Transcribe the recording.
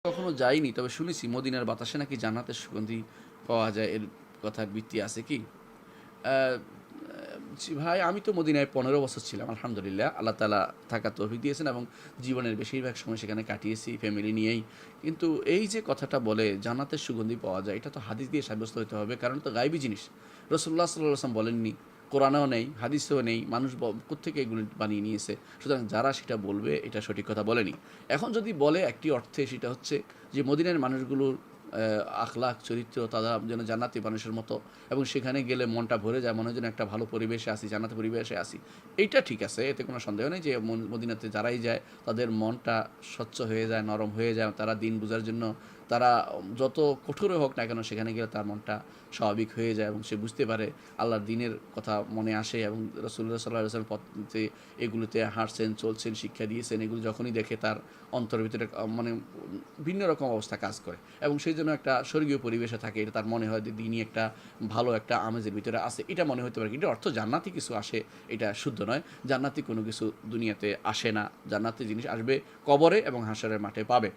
কখনো যাইনি, তবে শুনেছি মদিনার বাতাসে নাকি জান্নাতের সুগন্ধি পাওয়া যায়। এর কথার ভিত্তি আছে কি? আ জি ভাই, আমি তো মদিনায় ১৫ বছর ছিলাম আলহামদুলিল্লাহ। আল্লাহ তাআলা থাকার তৌফিক দিয়েছেন এবং জীবনের বেশিরভাগ সময় সেখানে কাটিয়েছি ফ্যামিলি নিয়েই। কিন্তু এই যে কথাটা বলে জান্নাতের সুগন্ধি পাওয়া যায়, এটা তো হাদিস দিয়ে সাব্যস্ত হইতে হবে। কারণ তো গায়বী জিনিস। রাসূলুল্লাহ সাল্লাল্লাহু আলাইহি ওয়াসাল্লাম বলেননি, কোরআনেও নেই, হাদিসেও নেই। মানুষ কোত্থেকে এগুলো বানিয়ে নিয়েছে? সুতরাং যারা সেটা বলবে এটা সঠিক কথা বলেনি। এখন যদি বলে একটি অর্থে, সেটা হচ্ছে যে মদিনার মানুষগুলোর আখলাক, চরিত্র তারা যেন জান্নাতি মানুষের মতো, এবং সেখানে গেলে মনটা ভরে যায়, মনে হয় যেন একটা ভালো পরিবেশে আছি, জান্নাতি পরিবেশে আছি। এইটা ঠিক আছে, এতে কোনো সন্দেহ নেই যে মদিনাতে যারাই যায় তাদের মনটা স্বচ্ছ হয়ে যায়, নরম হয়ে যায়। তারা দিন বুঝার জন্য তারা যত কঠোর হোক না কেন, সেখানে গেলে তার মনটা স্বাভাবিক হয়ে যায় এবং সে বুঝতে পারে, আল্লাহর দ্বীনের কথা মনে আসে। এবং রাসূলুল্লাহ সাল্লাল্লাহু আলাইহি ওয়াসাল্লাম পথে এগুলোতে হাঁটছেন, চলছেন, শিক্ষা দিয়েছেন, এগুলো যখনই দেখে তার অন্তরের ভিতরে মানে ভিন্ন রকম অবস্থা কাজ করে এবং সেই জন্য একটা স্বর্গীয় পরিবেশে থাকে। এটা তার মনে হয় যে দিনই একটা ভালো একটা আমেজের ভিতরে আছে, এটা মনে হতে পারে। এটার অর্থ জান্নাতি কিছু আসে, এটা শুদ্ধ নয়। জান্নাতি কোনো কিছু দুনিয়াতে আসে না। জান্নাতি জিনিস আসবে কবরে এবং হাশরের মাঠে পাবে।